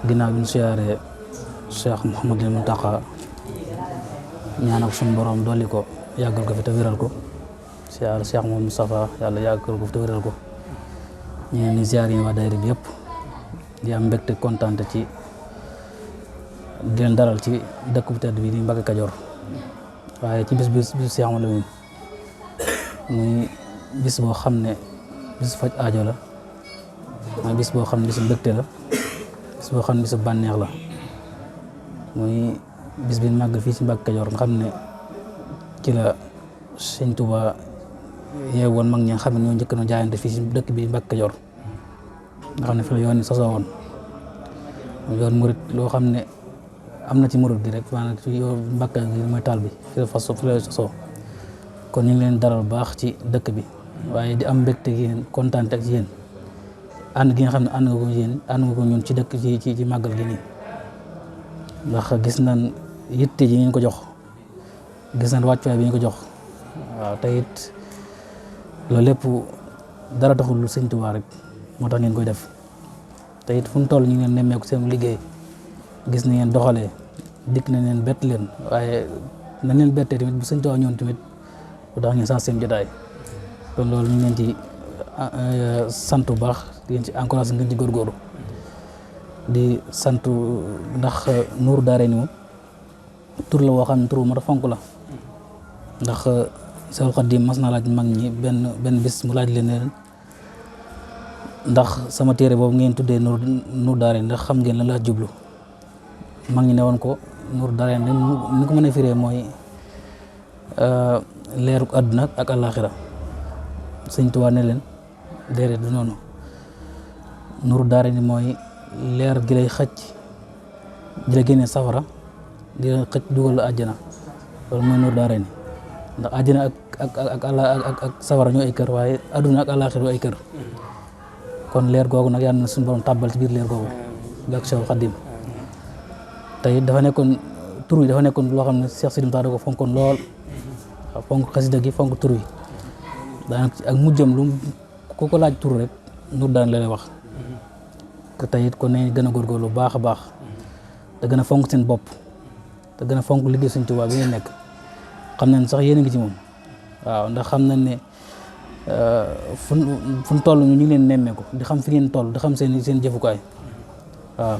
ginnaaw bi ñu siyaaree Cheikh Mouhamadul Mountakha ñaanal suñu borom dolli ko yàggal ko fi te wéral ko siyaar Cheikh Mouhamadou Moustapha yàlla yàggal ko fi te wéral ko ñu ngi siyaar yi waa daayira bi yëpp di am mbégte kontaante ci di leen dalal ci dëkk bu tedd bi di Mbacke Kajoor waaye ci bis Cheikh Mouhamadou Lamine muy bis boo xam ne bis faj aajo la mooy bis boo xam ne bisu mbégte la bis boo xam ne bisu bànneex la muy bis bi màgg fii ci Mbacke Kajoor nga xam ne ci la Sëñ Tuubaa yeewoon mag ñi nga xam ne ñoo njëkk na jaayante fii ci dëkk bi Mbacke Kajoor nga xam ne fi la yoon sosoo woon yoon murit loo xam ne am na ci murit gi rek maanaam ci yoon Mbacke gi mooy taal bi fi la sosoo kon ñu ngi leen dalal bu baax ci dëkk bi waaye di am mbégte gi yéen kontaan ak yéen ànd gi nga xam ne ànd nga ko ñun ci dëkk ci màggal gi nii ndax gis nañ yitte ji ngeen ko jox gis nañ wàccuwaay bi ñu ko jox waaw te it loolu lépp dara taxul lu Sëñ Tuubaa rek moo tax ngeen koy def te it fu mu toll ñu ngi leen nemmeeku seen liggéey gis na ngeen doxalee dikk na leen bett leen waaye na leen bettee tamit bu Sëñ Tuubaa ñoon tamit bu tax ngeen sax seen jotaay kon loolu ñu ngi leen ci sant bu baax ngeen ci encouragé ngeen ci góorgóorlu di sant ndax Nuuru Daarayni moom tur la woo xam ne tur bu mat a fonk la ndax Seexul Xadiim mas naa laaj mag ñi benn bis mu laaj leen ne ndax sama téere boobu ngeen tuddee Nuuru Daarayni ndax xam ngeen lan la jublu mag ñi ne woon ko Nuuru Daarayni ni ko mën a firee mooy leeruk àdduna ak àllaaxira Sëñ Tuubaa ne leen déedéet du noonu Nuuru Daarayni mooy leer gi lay xëcc di la génnee safara di la xëcc dugal la àjjana loolu mooy Nuuru Daarayni ndax àjjana ak safara ñoo ay kër waaye àdduna ak àllaaxira ay kër kon leer googu nag yàlla na suñu borom tàbbal ci biir leer googu ak Seexul Xadiim te it dafa nekkoon tur yi dafa nekkoon loo xam ne Cheikh Sidi Moussa da ko fonkoon lool waaw fonk xasida gi fonk tur yi daanaka ak mujjam lu ku ko laaj tur rek Nuuru Daarayni la lay wax te it kon nañ gën a góorgóorlu bu baax a baax te gën a fonk seen bopp te gën a fonk liggéey Sëñ Tuubaa bi ngeen nekk xam nañ sax yéen a ngi ci moom waaw ndax xam nañ ne fu ñu toll ñu ngi leen nemmeeku di xam fi ngeen toll di xam seen jëfukaay waaw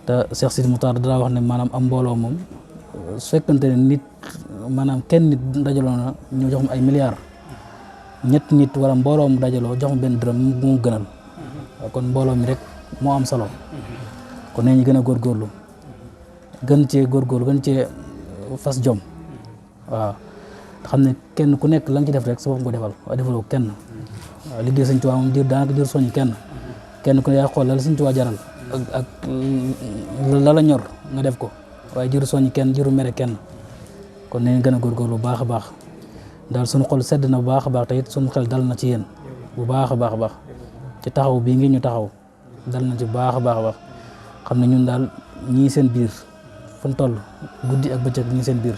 te Cheikh Sidi Moussa dara wax ne maanaam am mbooloo moom su fekkante ne nit maanaam kenn nit dajaloo na ñoo jox ma ay milliards ñett nit wala mbooloo mu dajaloo jox ma benn dërëm mu gënal waaw kon mbooloo mi rek moo am solo kon nee ñu gën a góorgóorlu gën cee góorgóorlu gën cee fas jom waaw xam ne kenn ku nekk la nga ci def rek sa bopp nga defal waaye defaloo kenn waaw liggéey Sëñ Tuubaa moom daanaka jur soññ kenn ku ne yaa xool la Sëñ Tuubaa jaral ak la la ñor nga def ko waaye jur soññ kenn juru mere kenn kon nee ñu gën a góorgóorlu bu baax a baax daal suñu xol sedd na bu baax a baax te it suñu xel dal na ci yéen bu baax a baax a baax ci taxaw bii ngi ñu taxaw dal na ci baax a baax a baax xam ne ñun daal ñii seen biir fu ñu toll guddi ak bëccëg ñii seen biir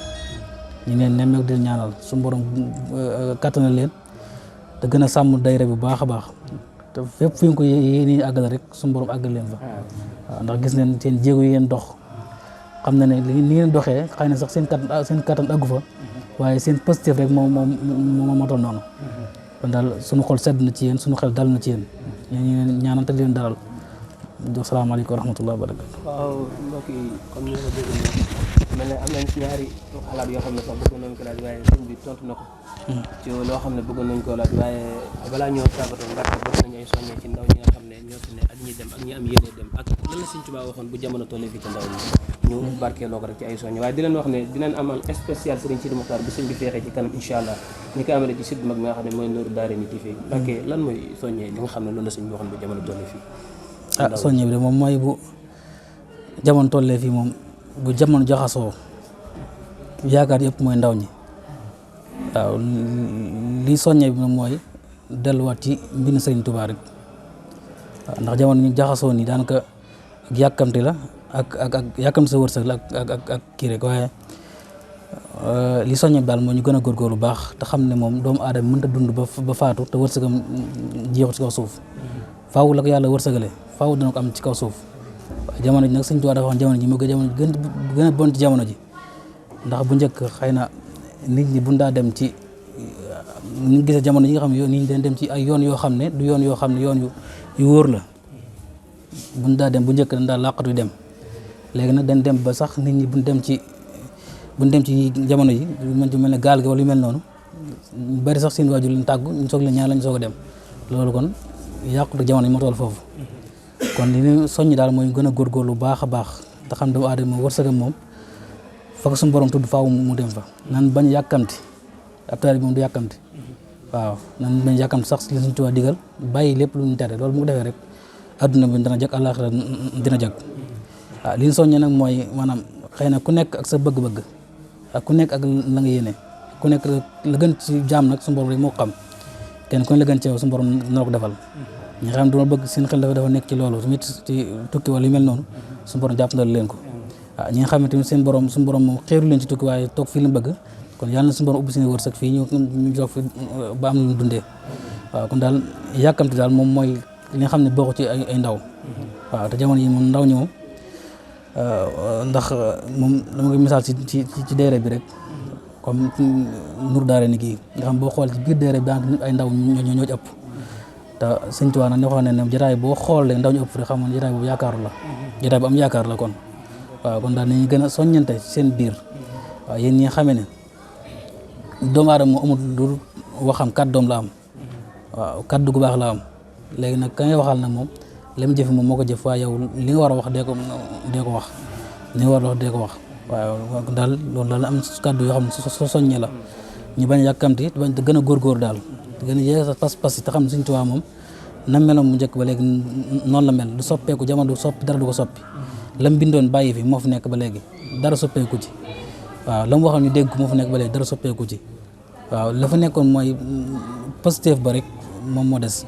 ñu leen nemmeeku di ñaanal suñu borom kattanal leen te gën a sàmm daayira bu baax a baax te fépp fu ñu ko yéene àggal rek suñu borom àggal leen fa waaw ndax gis nañ seen jéego yi ngeen dox xam na ne ni ngeen doxee xëy na sax seen kattan àggu fa waaye seen positif rek moo motoon noonu kon daal suñu xol sedd na ci yéen suñu xel dal na ci yéen ñu ñaanal te leen dalal asalaamaaleykum wa rahmatulah wa barakatu. waaw mbokk yi comme ni nga ko déggee mel ne am nañ ci ñaari xalaat yoo xam ne sax bëggoon nañ ko laaj waaye sëñ bi tontu na ko. ci loo xam ne bëggoon nañ koo laaj waaye balaa ñoo tàggatoo Mbacke bëgg nañ ay soññee ci ndaw ñi nga xam ne ñoo fi ne ak ñi dem ak ñi am yéene dem ak lan la Sëñ Tuubaa waxoon bu jamono tollee fii ci ndaw ñi ñu barkeeloo ko rek ci ay soññe waaye di leen wax ne dinañ amal spécial Sëriñ Sidi Mokhtar bu sëñ bi feexee ci kanam incha allah ñi ko amee ci site mag mi nga xam ne mooy Nuuru Daarayni TV Mbacke lan mooy soññee li nga xam ne loolu la sëñ bi waxoon bu jamono tollee fii. soññe bi de moom mooy bu jamono tollee fii moom bu jamono jaxasoo yaakaar yëpp mooy ndaw ñi waaw li soññe bi moom mooy delluwaat ci mbind Sëriñ Tuubaa rek waaw ndax jamono ñu jaxasoo nii daanaka ak yàkkamti la ak yàkkamti sa wërsëg la ak kii rek waaye li soññe bi daal moo ñu gën a góorgóorlu bu baax te xam ne moom doomu aadama mënta dund ba faatu te wërsëgam jeexu ci kaw suuf faaw la ko yàlla wërsëgale faaw dana ko am ci kaw suuf jamono ji nag Sëñ Tuubaa dafa wax jamono ji moo gën a bon ci jamono ji ndax bu njëkk xëy na nit ñi buñ daa dem ci ni ñu gisee jamono yi nga xam ne nit ñi dañ dem ci ay yoon yoo xam ne du yoon yoo xam ne yoon yu wóor la buñ daa dem bu njëkk dañ daa làqatu dem léegi nag dañ dem ba sax nit ñi buñ dem ci jamono yi lu mel ne gaal gi wala yu mel noonu bari sax seen waajur leen tàggu ñu soog leen ñaan lañ soog a dem loolu kon yàqute jamono yi moo toll foofu kon li ñu soññi daal mooy gën a góorgóorlu baax a baax te xam doomu aadama wërsëgam moom fa suñu borom tudd faaw mu dem fa nan bañ yàkkamti ab taalibe moom du yàkkamti waaw nan bañ yàkkamti sax li Sëñ Tuubaa digal bàyyi lépp lu ñu tere loolu mu ko defee rek adduna bi dana jag àllaaxira dina jag waaw li ñu soññee nag mooy maanaam xëy na ku nekk ak sa bëgg-bëgg ak ku nekk ak la nga yéene ku nekk la gën ci jaam nag suñu borom rek moo xam kenn ku ne la gën ci yow suñu borom dina ko defal ñi nga xam ne duma bëgg seen xel dafa nekk ci loolu tamit ci tukki wala yu mel noonu suñu borom jàpp na leen ko waaw ñi nga xam ne tamit seen borom suñu borom moom xeeru leen ci tukki waaye toog fii la bëgg kon yàlla na suñu borom ubbi seen wërsëg fii ñu toog fi ba am lu dundee waaw kon daal yàkkamti daal moom mooy li nga xam ne bokk ci ay ndaw waaw te jamono yi moom ndaw ñi moom ndax moom dama koy misaal ci deere bi rek comme nur daare ni kii nga xam boo xool ci biir deere bi daanaka ay ndaw ñoo ci ëpp te Sëñ Tuubaa nag ne wax ne jotaay boo xoolee ndaw ñu ëpp rek xam nga jotaay boobu yaakaaru la jotaay bu am yaakaar la kon waaw kon daal nañu gën a soññante seen biir waaw yéen ñi nga xamee ne doomu aadama moo amul lu waxam kàddoom la am waaw kàddu gu baax la am léegi nag ka ngay waxal nag moom lem jëfe moom moo ko jëf waaye yow li nga war a wax dee ko wax li nga war a wax dee ko wax waaw daal loolu daal am kàddu yoo xam ne soññe la ñu bañ a yàkkamti bañ te gën a góorgóor daal te gën a yee sa pas-pas yi te xam ne Sëñ Tuubaa moom na meloon mu njëkk ba léegi noonu la mel du soppeeku jamono du soppi dara du ko soppi lam bindoon bàyyi fi moo fi nekk ba léegi dara soppeeku ci waaw la mu waxoon ñu dégg ko moo fi nekk ba léegi dara soppeeku ci waaw la fa nekkoon mooy Pastef ba rek moom moo des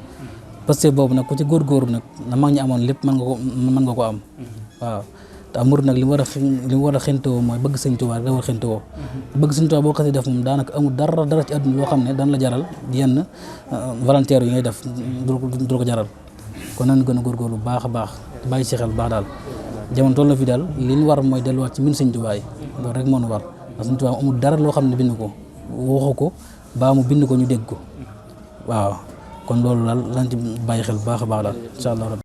Pastef boobu nag ku ci góorgóorlu nag na mag ñi amoon lépp mën nga ko am waaw te amur nag li mu war a xentewoo mooy bëgg Sëñ Tuubaa rek da war a xentewoo bëgg Sëñ Tuubaa boo xasee def moom daanaka amul dara ci àdduna loo xam ne daan la jaral yenn volontaire yi ngay def du ko jaral kon nañu gën a góorgóorlu bu baax a baax te bàyyi si xel bu baax daal jamono toll na fi daal li ñu war mooy delluwaat ci min Sëñ Tuubaa yi loolu rek moo nu war ndax Sëñ Tuubaa amul dara loo xam ne bind ko waxu ko baa mu bind ko ñu dégg ko waaw kon loolu daal lañ ci bàyyi xel bu baax a baax daal incha allah.